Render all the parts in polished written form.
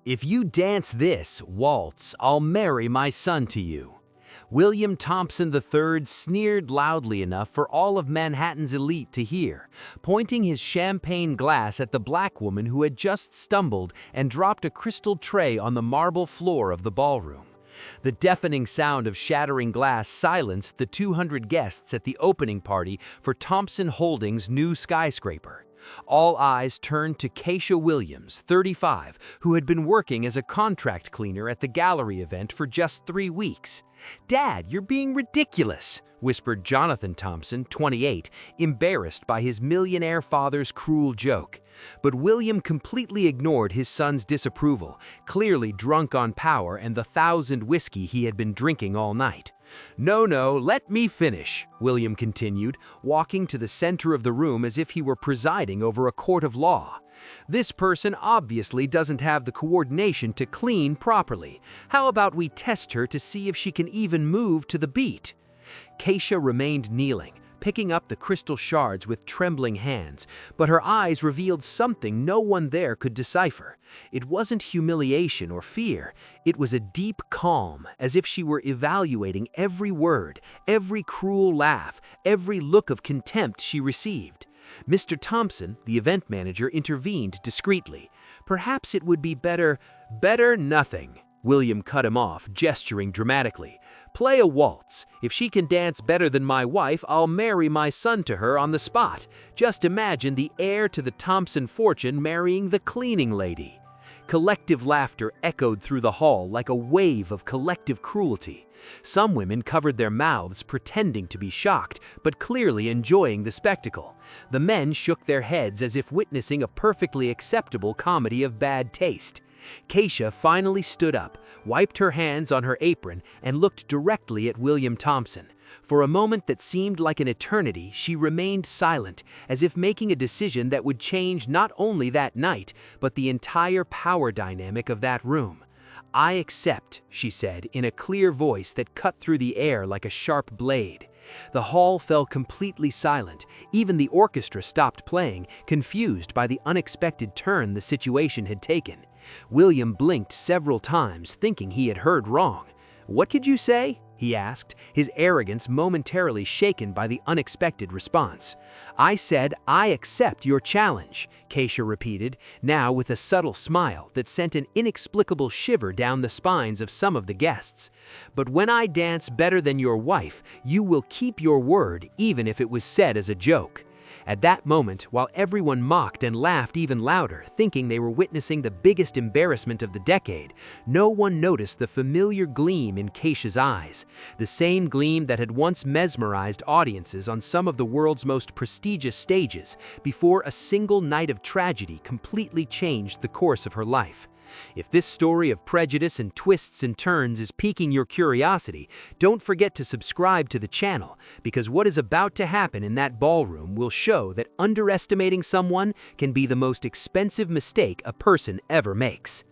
If you dance this waltz, I'll marry my son to you. William Thompson III sneered loudly enough for all of Manhattan's elite to hear, pointing his champagne glass at the black woman who had just stumbled and dropped a crystal tray on the marble floor of the ballroom. The deafening sound of shattering glass silenced the 200 guests at the opening party for Thompson Holdings' new skyscraper. All eyes turned to Keisha Williams, 35, who had been working as a contract cleaner at the gallery event for just 3 weeks. "Dad, you're being ridiculous," whispered Jonathan Thompson, 28, embarrassed by his millionaire father's cruel joke. But William completely ignored his son's disapproval, clearly drunk on power and the 1,000 whiskey he had been drinking all night. "No, let me finish," William continued, walking to the center of the room as if he were presiding over a court of law. "This person obviously doesn't have the coordination to clean properly. How about we test her to see if she can even move to the beat?" Keisha remained kneeling, picking up the crystal shards with trembling hands, but her eyes revealed something no one there could decipher. It wasn't humiliation or fear, it was a deep calm, as if she were evaluating every word, every cruel laugh, every look of contempt she received. Mr. Thompson, the event manager, intervened discreetly. "Perhaps it would be better—" "Better nothing," William cut him off, gesturing dramatically. "Play a waltz. If she can dance better than my wife, I'll marry my son to her on the spot. Just imagine the heir to the Thompson fortune marrying the cleaning lady." Collective laughter echoed through the hall like a wave of collective cruelty. Some women covered their mouths, pretending to be shocked, but clearly enjoying the spectacle. The men shook their heads as if witnessing a perfectly acceptable comedy of bad taste. Keisha finally stood up, wiped her hands on her apron, and looked directly at William Thompson. For a moment that seemed like an eternity, she remained silent, as if making a decision that would change not only that night, but the entire power dynamic of that room. "I accept," she said, in a clear voice that cut through the air like a sharp blade. The hall fell completely silent. Even the orchestra stopped playing, confused by the unexpected turn the situation had taken. William blinked several times, thinking he had heard wrong. "What could you say?" he asked, his arrogance momentarily shaken by the unexpected response. "I said, I accept your challenge," Keisha repeated, now with a subtle smile that sent an inexplicable shiver down the spines of some of the guests. "But when I dance better than your wife, you will keep your word, even if it was said as a joke." At that moment, while everyone mocked and laughed even louder, thinking they were witnessing the biggest embarrassment of the decade, no one noticed the familiar gleam in Keisha's eyes, the same gleam that had once mesmerized audiences on some of the world's most prestigious stages before a single night of tragedy completely changed the course of her life. If this story of prejudice and twists and turns is piquing your curiosity, don't forget to subscribe to the channel, because what is about to happen in that ballroom will show that underestimating someone can be the most expensive mistake a person ever makes.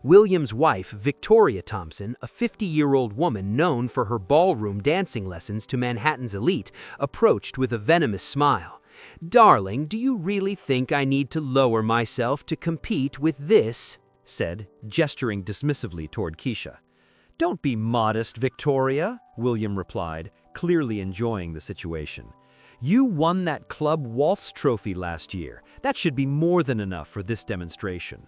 William's wife, Victoria Thompson, a 50-year-old woman known for her ballroom dancing lessons to Manhattan's elite, approached with a venomous smile. "Darling, do you really think I need to lower myself to compete with this?" said, gesturing dismissively toward Keisha. "Don't be modest, Victoria," William replied, clearly enjoying the situation. "You won that club waltz trophy last year. That should be more than enough for this demonstration."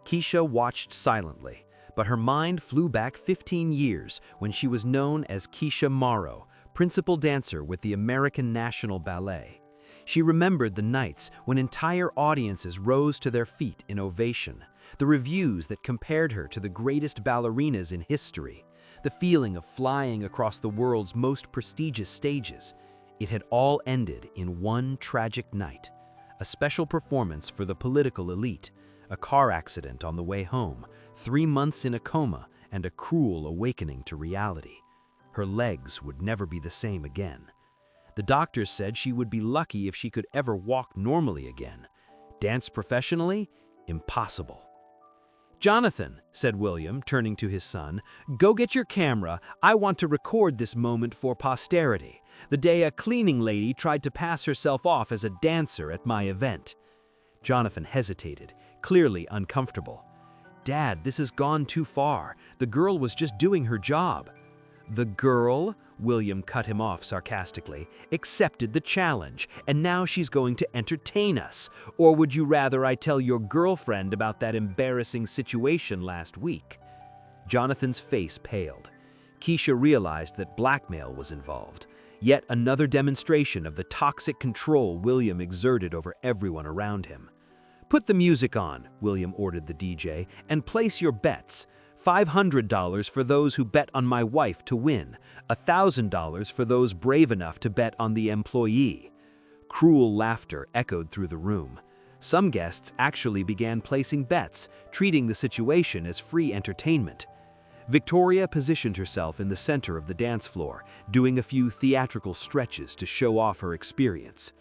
Keisha watched silently, but her mind flew back 15 years when she was known as Keisha Morrow, principal dancer with the American National Ballet. She remembered the nights when entire audiences rose to their feet in ovation, the reviews that compared her to the greatest ballerinas in history, the feeling of flying across the world's most prestigious stages. It had all ended in one tragic night, a special performance for the political elite, a car accident on the way home, 3 months in a coma, and a cruel awakening to reality. Her legs would never be the same again. The doctors said she would be lucky if she could ever walk normally again. Dance professionally? Impossible. "Jonathan," said William, turning to his son, "go get your camera. I want to record this moment for posterity. The day a cleaning lady tried to pass herself off as a dancer at my event." Jonathan hesitated, clearly uncomfortable. "Dad, this has gone too far. The girl was just doing her job." "The girl," William cut him off sarcastically, "accepted the challenge, and now she's going to entertain us. Or would you rather I tell your girlfriend about that embarrassing situation last week?" Jonathan's face paled. Keisha realized that blackmail was involved. Yet another demonstration of the toxic control William exerted over everyone around him. "Put the music on," William ordered the DJ, "and place your bets. $500 for those who bet on my wife to win, $1,000 for those brave enough to bet on the employee." Cruel laughter echoed through the room. Some guests actually began placing bets, treating the situation as free entertainment. Victoria positioned herself in the center of the dance floor, doing a few theatrical stretches to show off her experience.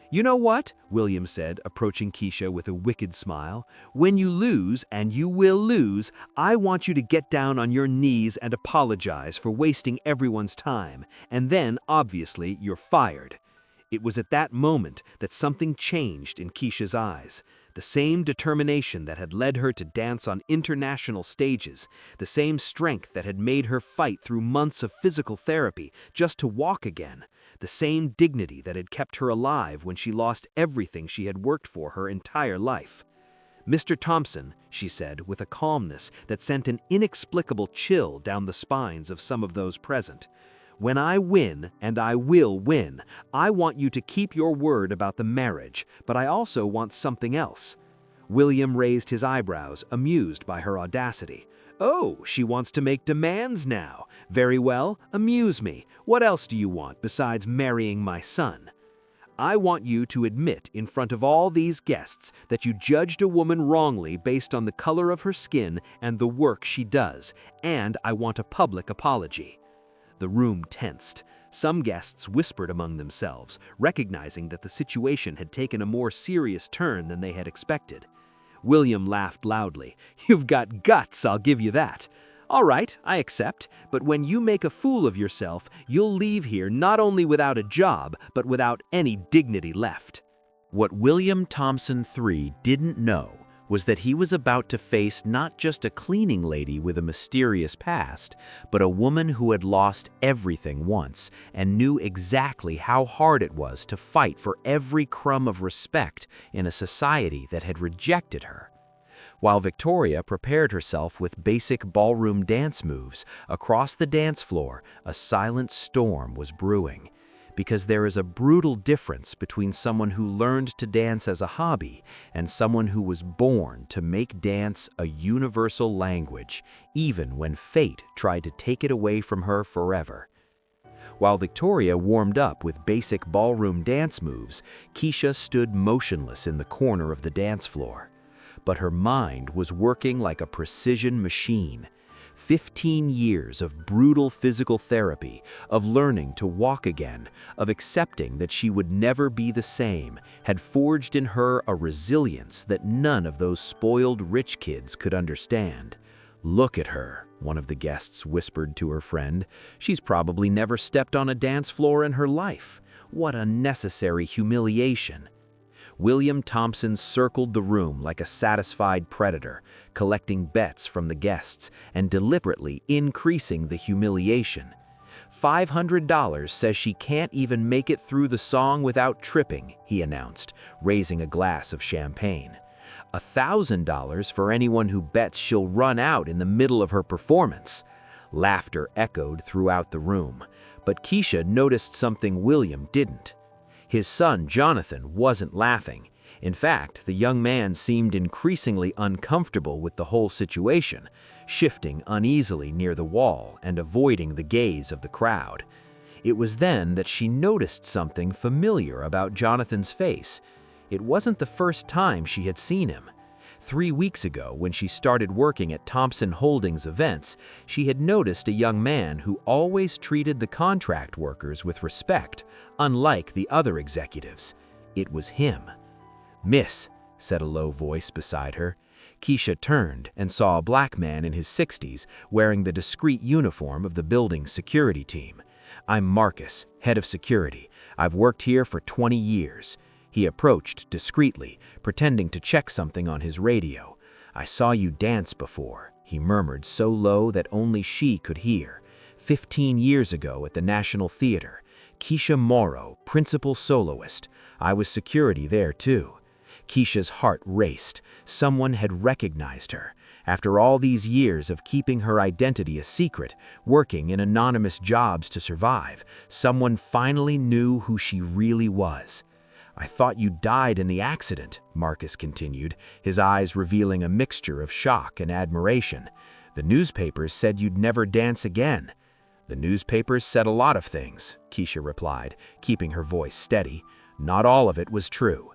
"You know what?" William said, approaching Keisha with a wicked smile. "When you lose, and you will lose, I want you to get down on your knees and apologize for wasting everyone's time, and then, obviously, you're fired." It was at that moment that something changed in Keisha's eyes. The same determination that had led her to dance on international stages, the same strength that had made her fight through months of physical therapy just to walk again, the same dignity that had kept her alive when she lost everything she had worked for her entire life. "Mr. Thompson," she said with a calmness that sent an inexplicable chill down the spines of some of those present, "when I win, and I will win, I want you to keep your word about the marriage, but I also want something else." William raised his eyebrows, amused by her audacity. "Oh, she wants to make demands now. Very well, amuse me. What else do you want besides marrying my son?" "I want you to admit in front of all these guests that you judged a woman wrongly based on the color of her skin and the work she does, and I want a public apology." The room tensed. Some guests whispered among themselves, recognizing that the situation had taken a more serious turn than they had expected. William laughed loudly. "You've got guts, I'll give you that. All right, I accept, but when you make a fool of yourself, you'll leave here not only without a job, but without any dignity left." What William Thompson III didn't know was that he was about to face not just a cleaning lady with a mysterious past, but a woman who had lost everything once and knew exactly how hard it was to fight for every crumb of respect in a society that had rejected her. While Victoria prepared herself with basic ballroom dance moves, across the dance floor, a silent storm was brewing. Because there is a brutal difference between someone who learned to dance as a hobby and someone who was born to make dance a universal language, even when fate tried to take it away from her forever. While Victoria warmed up with basic ballroom dance moves, Keisha stood motionless in the corner of the dance floor. But her mind was working like a precision machine. 15 years of brutal physical therapy, of learning to walk again, of accepting that she would never be the same, had forged in her a resilience that none of those spoiled rich kids could understand. "Look at her," one of the guests whispered to her friend. "She's probably never stepped on a dance floor in her life. What unnecessary humiliation." William Thompson circled the room like a satisfied predator, collecting bets from the guests and deliberately increasing the humiliation. $500 says she can't even make it through the song without tripping, he announced, raising a glass of champagne. $1,000 for anyone who bets she'll run out in the middle of her performance. Laughter echoed throughout the room, but Keisha noticed something William didn't. His son, Jonathan, wasn't laughing. In fact, the young man seemed increasingly uncomfortable with the whole situation, shifting uneasily near the wall and avoiding the gaze of the crowd. It was then that she noticed something familiar about Jonathan's face. It wasn't the first time she had seen him. 3 weeks ago, when she started working at Thompson Holdings events, she had noticed a young man who always treated the contract workers with respect, unlike the other executives. It was him. "Miss," said a low voice beside her. Keisha turned and saw a black man in his 60s wearing the discreet uniform of the building's security team. "I'm Marcus, head of security. I've worked here for 20 years. He approached discreetly, pretending to check something on his radio. "I saw you dance before," he murmured so low that only she could hear. 15 years ago at the National Theater. Keisha Morrow, principal soloist. I was security there too. Keisha's heart raced. Someone had recognized her. After all these years of keeping her identity a secret, working in anonymous jobs to survive, someone finally knew who she really was. "I thought you died in the accident," Marcus continued, his eyes revealing a mixture of shock and admiration. "The newspapers said you'd never dance again." "The newspapers said a lot of things," Keisha replied, keeping her voice steady. "Not all of it was true."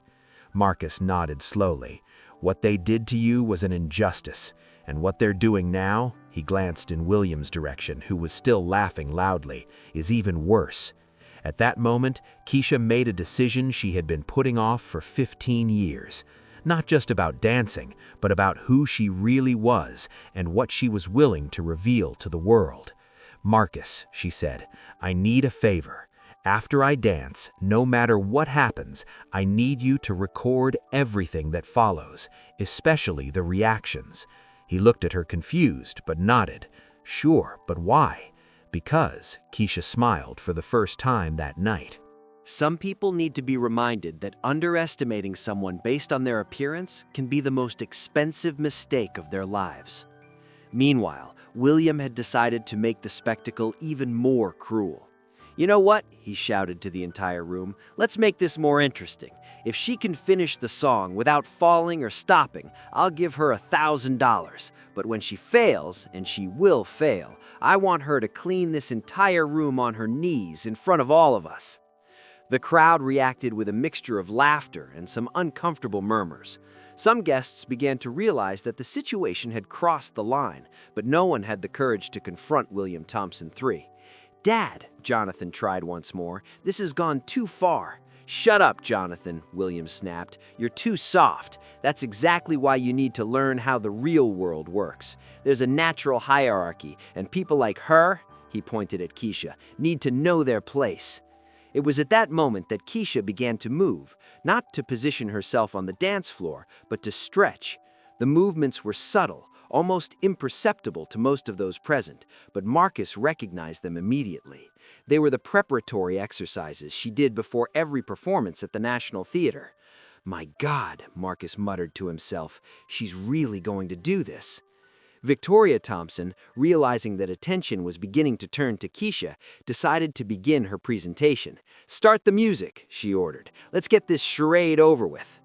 Marcus nodded slowly. "What they did to you was an injustice, and what they're doing now," he glanced in William's direction, who was still laughing loudly, "is even worse." At that moment, Keisha made a decision she had been putting off for 15 years. Not just about dancing, but about who she really was and what she was willing to reveal to the world. "Marcus," she said, "I need a favor. After I dance, no matter what happens, I need you to record everything that follows, especially the reactions." He looked at her confused, but nodded. "Sure, but why?" "Because," Keisha smiled for the first time that night. Some people need to be reminded that underestimating someone based on their appearance can be the most expensive mistake of their lives. Meanwhile, William had decided to make the spectacle even more cruel. "You know what?" he shouted to the entire room. "Let's make this more interesting. If she can finish the song without falling or stopping, I'll give her $1,000. But when she fails, and she will fail, I want her to clean this entire room on her knees in front of all of us." The crowd reacted with a mixture of laughter and some uncomfortable murmurs. Some guests began to realize that the situation had crossed the line, but no one had the courage to confront William Thompson III. "Dad," Jonathan tried once more, "this has gone too far." "Shut up, Jonathan," William snapped. "You're too soft. That's exactly why you need to learn how the real world works. There's a natural hierarchy, and people like her," he pointed at Keisha, "need to know their place." It was at that moment that Keisha began to move, not to position herself on the dance floor, but to stretch. The movements were subtle, almost imperceptible to most of those present, but Marcus recognized them immediately. They were the preparatory exercises she did before every performance at the National Theater. "My God," Marcus muttered to himself, "she's really going to do this." Victoria Thompson, realizing that attention was beginning to turn to Keisha, decided to begin her presentation. "Start the music," she ordered. "Let's get this charade over with."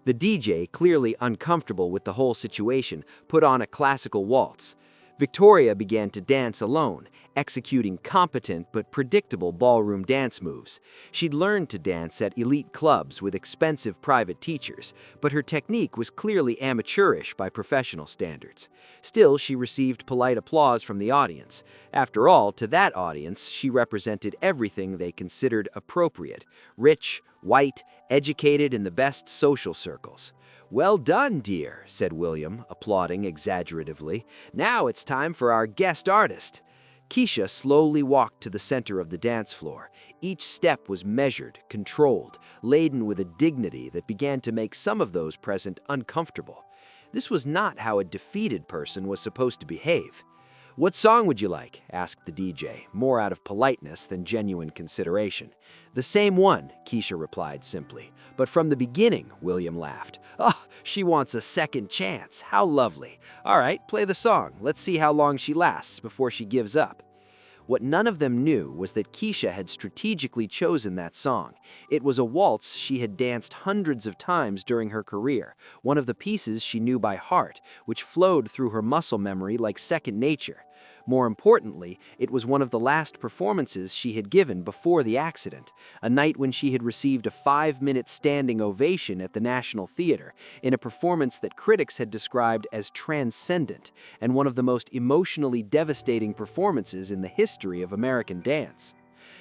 The DJ, clearly uncomfortable with the whole situation, put on a classical waltz. Victoria began to dance alone, executing competent but predictable ballroom dance moves. She'd learned to dance at elite clubs with expensive private teachers, but her technique was clearly amateurish by professional standards. Still, she received polite applause from the audience. After all, to that audience, she represented everything they considered appropriate: rich, white, educated in the best social circles. "Well done, dear," said William, applauding exaggeratively. "Now it's time for our guest artist." Keisha slowly walked to the center of the dance floor. Each step was measured, controlled, laden with a dignity that began to make some of those present uncomfortable. This was not how a defeated person was supposed to behave. "What song would you like?" asked the DJ, more out of politeness than genuine consideration. "The same one," Keisha replied simply. "But from the beginning," William laughed. "Oh, she wants a second chance. How lovely. All right, play the song. Let's see how long she lasts before she gives up." What none of them knew was that Keisha had strategically chosen that song. It was a waltz she had danced hundreds of times during her career, one of the pieces she knew by heart, which flowed through her muscle memory like second nature. More importantly, it was one of the last performances she had given before the accident, a night when she had received a 5-minute standing ovation at the National Theater, in a performance that critics had described as transcendent and one of the most emotionally devastating performances in the history of American dance.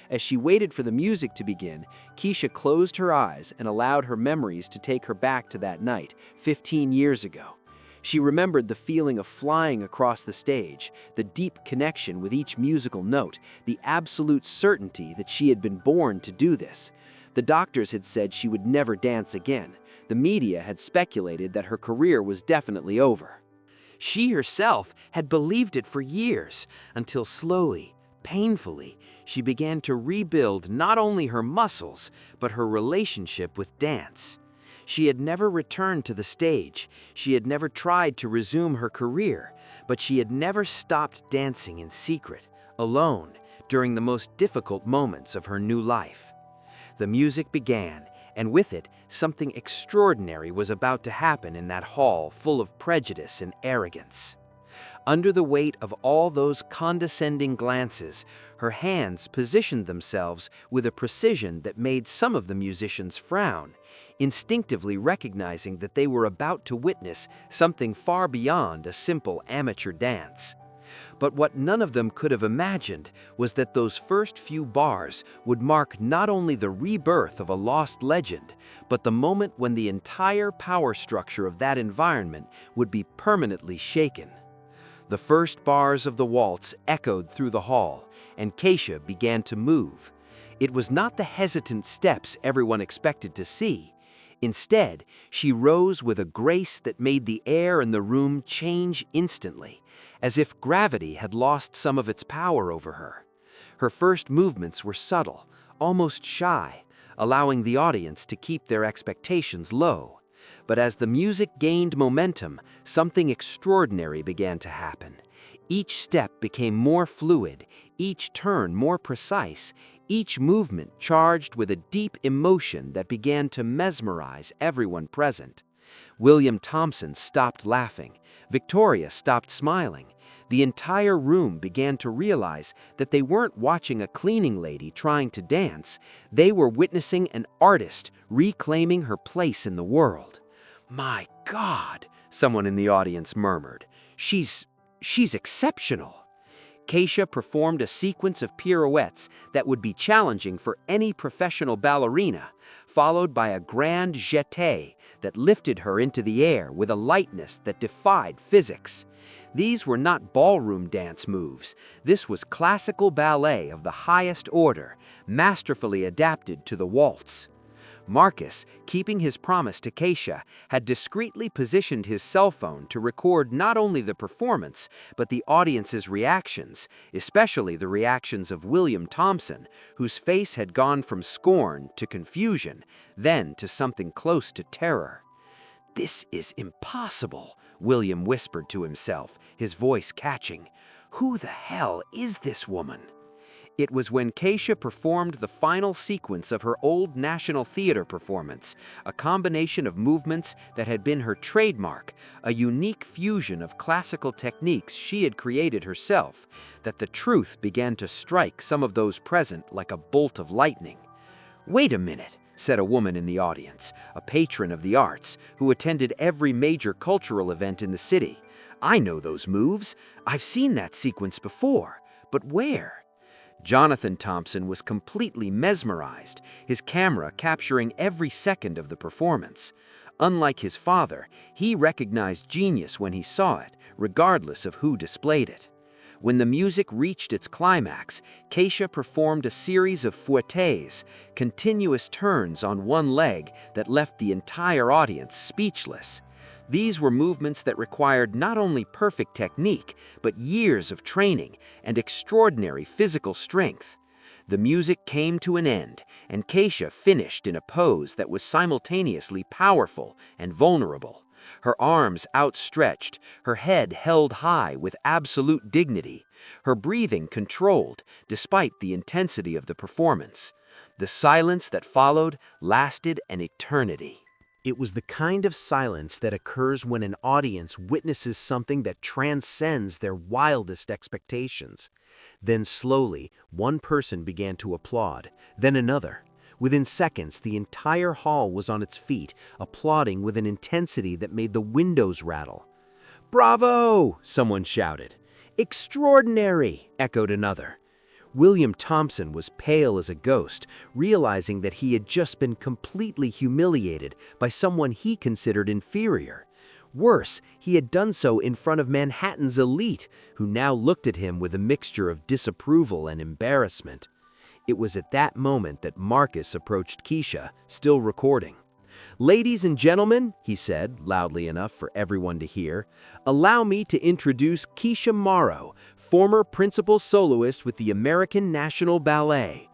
As she waited for the music to begin, Keisha closed her eyes and allowed her memories to take her back to that night, 15 years ago. She remembered the feeling of flying across the stage, the deep connection with each musical note, the absolute certainty that she had been born to do this. The doctors had said she would never dance again. The media had speculated that her career was definitely over. She herself had believed it for years, until slowly, painfully, she began to rebuild not only her muscles, but her relationship with dance. She had never returned to the stage, she had never tried to resume her career, but she had never stopped dancing in secret, alone, during the most difficult moments of her new life. The music began, and with it, something extraordinary was about to happen in that hall full of prejudice and arrogance. Under the weight of all those condescending glances, her hands positioned themselves with a precision that made some of the musicians frown, instinctively recognizing that they were about to witness something far beyond a simple amateur dance. But what none of them could have imagined was that those first few bars would mark not only the rebirth of a lost legend, but the moment when the entire power structure of that environment would be permanently shaken. The first bars of the waltz echoed through the hall, and Keisha began to move. It was not the hesitant steps everyone expected to see. Instead, she rose with a grace that made the air in the room change instantly, as if gravity had lost some of its power over her. Her first movements were subtle, almost shy, allowing the audience to keep their expectations low. But as the music gained momentum, something extraordinary began to happen. Each step became more fluid, each turn more precise, each movement charged with a deep emotion that began to mesmerize everyone present. William Thompson stopped laughing. Victoria stopped smiling. The entire room began to realize that they weren't watching a cleaning lady trying to dance. They were witnessing an artist reclaiming her place in the world. "My God," someone in the audience murmured. She's exceptional." Keisha performed a sequence of pirouettes that would be challenging for any professional ballerina, followed by a grand jeté that lifted her into the air with a lightness that defied physics. These were not ballroom dance moves. This was classical ballet of the highest order, masterfully adapted to the waltz. Marcus, keeping his promise to Keisha, had discreetly positioned his cell phone to record not only the performance, but the audience's reactions, especially the reactions of William Thompson, whose face had gone from scorn to confusion, then to something close to terror. "This is impossible," William whispered to himself, his voice catching. "Who the hell is this woman?" It was when Keisha performed the final sequence of her old National Theater performance, a combination of movements that had been her trademark, a unique fusion of classical techniques she had created herself, that the truth began to strike some of those present like a bolt of lightning. "Wait a minute," said a woman in the audience, a patron of the arts, who attended every major cultural event in the city. "I know those moves. I've seen that sequence before. But where?" Jonathan Thompson was completely mesmerized, his camera capturing every second of the performance. Unlike his father, he recognized genius when he saw it, regardless of who displayed it. When the music reached its climax, Keisha performed a series of fouettes, continuous turns on one leg that left the entire audience speechless. These were movements that required not only perfect technique, but years of training and extraordinary physical strength. The music came to an end, and Keisha finished in a pose that was simultaneously powerful and vulnerable. Her arms outstretched, her head held high with absolute dignity, her breathing controlled despite the intensity of the performance. The silence that followed lasted an eternity. It was the kind of silence that occurs when an audience witnesses something that transcends their wildest expectations. Then slowly, one person began to applaud, then another. Within seconds, the entire hall was on its feet, applauding with an intensity that made the windows rattle. "Bravo!" someone shouted. "Extraordinary!" echoed another. William Thompson was pale as a ghost, realizing that he had just been completely humiliated by someone he considered inferior. Worse, he had done so in front of Manhattan's elite, who now looked at him with a mixture of disapproval and embarrassment. It was at that moment that Marcus approached Keisha, still recording. "Ladies and gentlemen," he said, loudly enough for everyone to hear, "allow me to introduce Keisha Morrow, former principal soloist with the American National Ballet."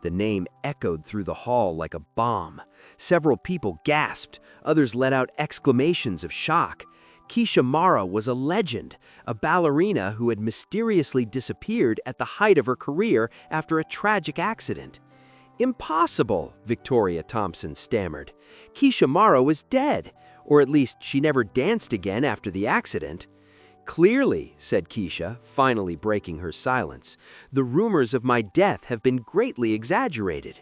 The name echoed through the hall like a bomb. Several people gasped, others let out exclamations of shock. Keisha Morrow was a legend, a ballerina who had mysteriously disappeared at the height of her career after a tragic accident. "Impossible," Victoria Thompson stammered. "Keisha Morrow is dead, or at least she never danced again after the accident." "Clearly," said Keisha, finally breaking her silence, "the rumors of my death have been greatly exaggerated."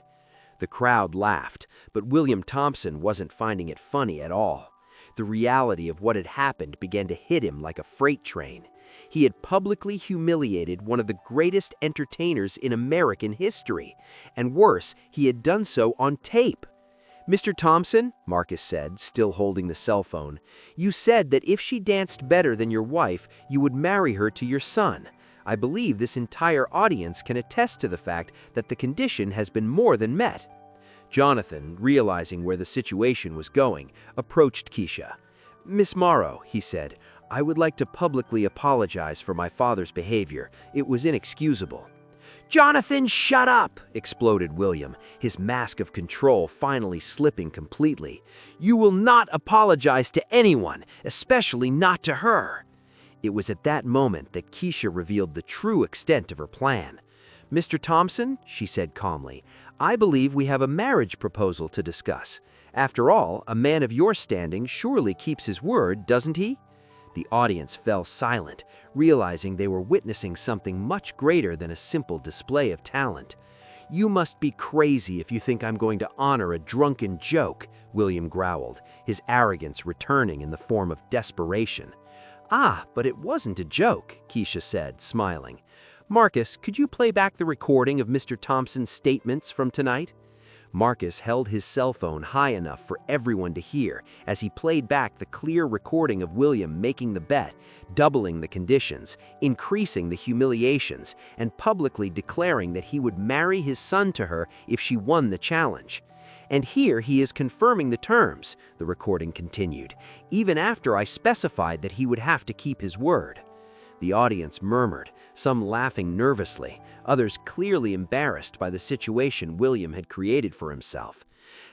The crowd laughed, but William Thompson wasn't finding it funny at all. The reality of what had happened began to hit him like a freight train. He had publicly humiliated one of the greatest entertainers in American history, and worse, he had done so on tape. "Mr. Thompson," Marcus said, still holding the cell phone, "you said that if she danced better than your wife, you would marry her to your son. I believe this entire audience can attest to the fact that the condition has been more than met." Jonathan, realizing where the situation was going, approached Keisha. "Miss Morrow," he said, "I would like to publicly apologize for my father's behavior. It was inexcusable." "Jonathan, shut up!" exploded William, his mask of control finally slipping completely. "You will not apologize to anyone, especially not to her." It was at that moment that Keisha revealed the true extent of her plan. "Mr. Thompson," she said calmly, "I believe we have a marriage proposal to discuss. After all, a man of your standing surely keeps his word, doesn't he?" The audience fell silent, realizing they were witnessing something much greater than a simple display of talent. "You must be crazy if you think I'm going to honor a drunken joke," William growled, his arrogance returning in the form of desperation. "Ah, but it wasn't a joke," Keisha said, smiling. "Marcus, could you play back the recording of Mr. Thompson's statements from tonight?" Marcus held his cell phone high enough for everyone to hear as he played back the clear recording of William making the bet, doubling the conditions, increasing the humiliations, and publicly declaring that he would marry his son to her if she won the challenge. "And here he is confirming the terms," the recording continued, "even after I specified that he would have to keep his word." The audience murmured, some laughing nervously, others clearly embarrassed by the situation William had created for himself.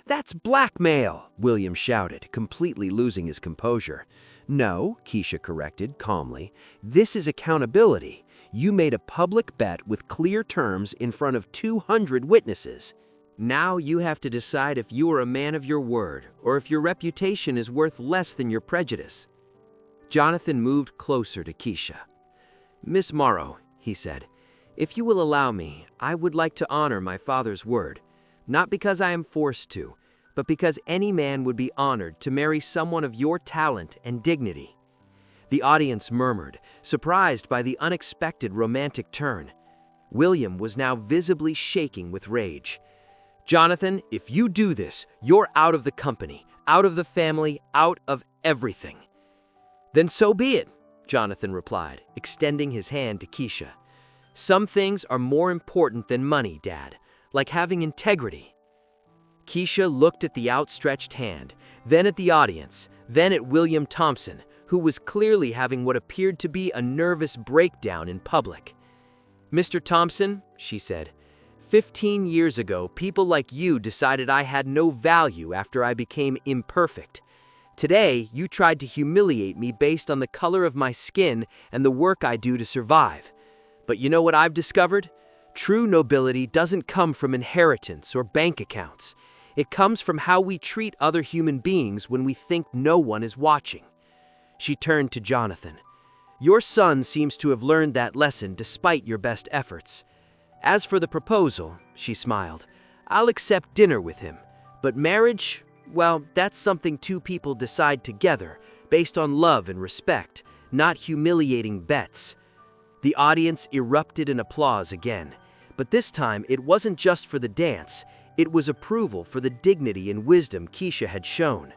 "That's blackmail!" William shouted, completely losing his composure. "No," Keisha corrected calmly, "this is accountability. You made a public bet with clear terms in front of 200 witnesses. Now you have to decide if you are a man of your word or if your reputation is worth less than your prejudice." Jonathan moved closer to Keisha. "Miss Morrow," he said, "if you will allow me, I would like to honor my father's word, not because I am forced to, but because any man would be honored to marry someone of your talent and dignity." The audience murmured, surprised by the unexpected romantic turn. William was now visibly shaking with rage. "Jonathan, if you do this, you're out of the company, out of the family, out of everything." "Then so be it," Jonathan replied, extending his hand to Keisha. "Some things are more important than money, Dad, like having integrity." Keisha looked at the outstretched hand, then at the audience, then at William Thompson, who was clearly having what appeared to be a nervous breakdown in public. "Mr. Thompson," she said, 15 years ago, people like you decided I had no value after I became imperfect. Today, you tried to humiliate me based on the color of my skin and the work I do to survive. But you know what I've discovered? True nobility doesn't come from inheritance or bank accounts. It comes from how we treat other human beings when we think no one is watching." She turned to Jonathan. "Your son seems to have learned that lesson despite your best efforts. As for the proposal," she smiled, "I'll accept dinner with him. But marriage, well, that's something two people decide together, based on love and respect, not humiliating bets." The audience erupted in applause again, but this time it wasn't just for the dance, it was approval for the dignity and wisdom Keisha had shown.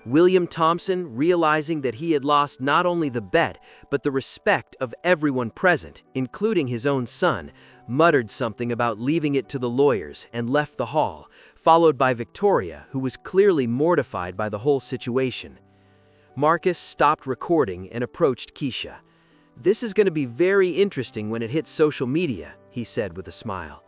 William Thompson, realizing that he had lost not only the bet, but the respect of everyone present, including his own son, muttered something about leaving it to the lawyers and left the hall, followed by Victoria, who was clearly mortified by the whole situation. Marcus stopped recording and approached Keisha. "This is going to be very interesting when it hits social media," he said with a smile.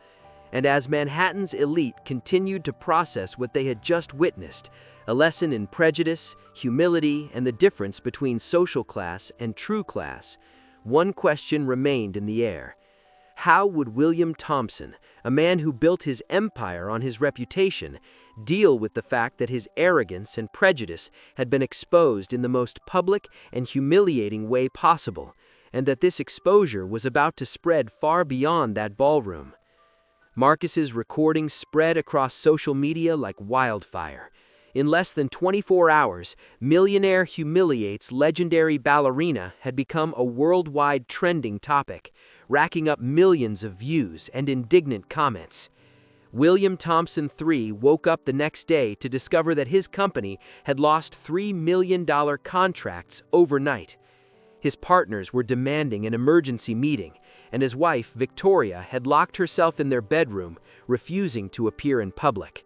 And as Manhattan's elite continued to process what they had just witnessed, a lesson in prejudice, humility, and the difference between social class and true class, one question remained in the air. How would William Thompson, a man who built his empire on his reputation, deal with the fact that his arrogance and prejudice had been exposed in the most public and humiliating way possible, and that this exposure was about to spread far beyond that ballroom? Marcus's recording spread across social media like wildfire. In less than 24 hours, Millionaire Humiliate's legendary ballerina had become a worldwide trending topic, racking up millions of views and indignant comments. William Thompson III woke up the next day to discover that his company had lost $3 million contracts overnight. His partners were demanding an emergency meeting, and his wife, Victoria, had locked herself in their bedroom, refusing to appear in public.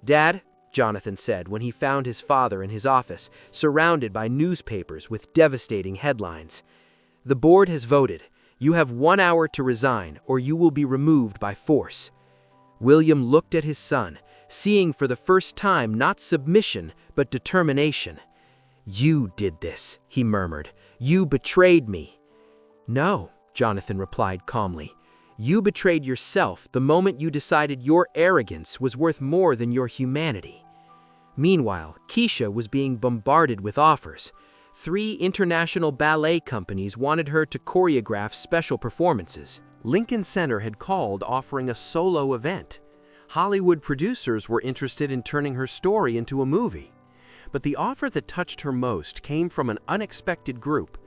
"Dad," Jonathan said when he found his father in his office, surrounded by newspapers with devastating headlines. "The board has voted. You have 1 hour to resign, or you will be removed by force." William looked at his son, seeing for the first time not submission, but determination. "You did this," he murmured. "You betrayed me." "No," Jonathan replied calmly. "You betrayed yourself the moment you decided your arrogance was worth more than your humanity." Meanwhile, Keisha was being bombarded with offers. 3 international ballet companies wanted her to choreograph special performances. Lincoln Center had called offering a solo event. Hollywood producers were interested in turning her story into a movie. But the offer that touched her most came from an unexpected group,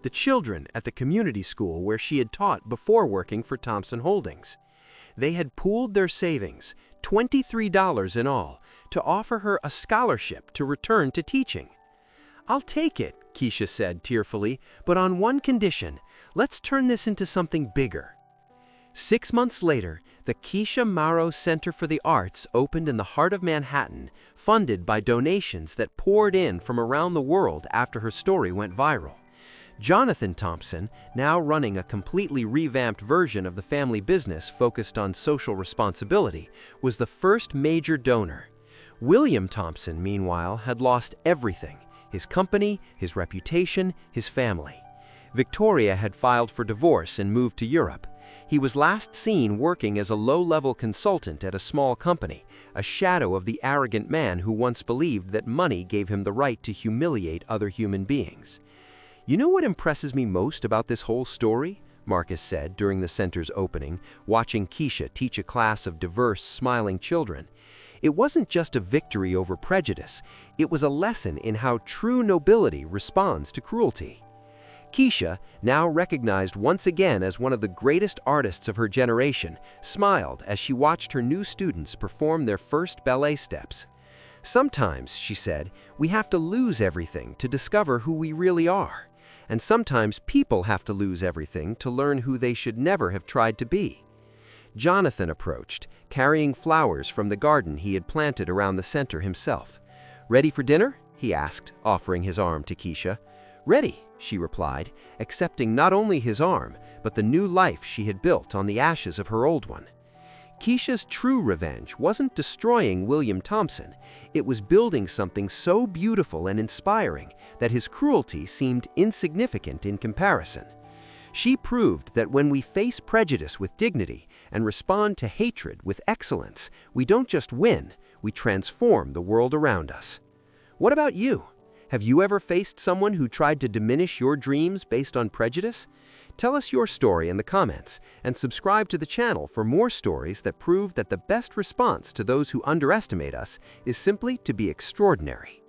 the children at the community school where she had taught before working for Thompson Holdings. They had pooled their savings, $23 in all, to offer her a scholarship to return to teaching. "I'll take it," Keisha said tearfully, "but on one condition. Let's turn this into something bigger." 6 months later, the Keisha Morrow Center for the Arts opened in the heart of Manhattan, funded by donations that poured in from around the world after her story went viral. Jonathan Thompson, now running a completely revamped version of the family business focused on social responsibility, was the first major donor. William Thompson, meanwhile, had lost everything: his company, his reputation, his family. Victoria had filed for divorce and moved to Europe. He was last seen working as a low-level consultant at a small company, a shadow of the arrogant man who once believed that money gave him the right to humiliate other human beings. "You know what impresses me most about this whole story?" Marcus said during the center's opening, watching Keisha teach a class of diverse, smiling children. "It wasn't just a victory over prejudice. It was a lesson in how true nobility responds to cruelty." Keisha, now recognized once again as one of the greatest artists of her generation, smiled as she watched her new students perform their first ballet steps. "Sometimes," she said, "we have to lose everything to discover who we really are. And sometimes people have to lose everything to learn who they should never have tried to be." Jonathan approached, carrying flowers from the garden he had planted around the center himself. "Ready for dinner?" he asked, offering his arm to Keisha. "Ready," she replied, accepting not only his arm, but the new life she had built on the ashes of her old one. Keisha's true revenge wasn't destroying William Thompson. It was building something so beautiful and inspiring that his cruelty seemed insignificant in comparison. She proved that when we face prejudice with dignity and respond to hatred with excellence, we don't just win, we transform the world around us. What about you? Have you ever faced someone who tried to diminish your dreams based on prejudice? Tell us your story in the comments and subscribe to the channel for more stories that prove that the best response to those who underestimate us is simply to be extraordinary.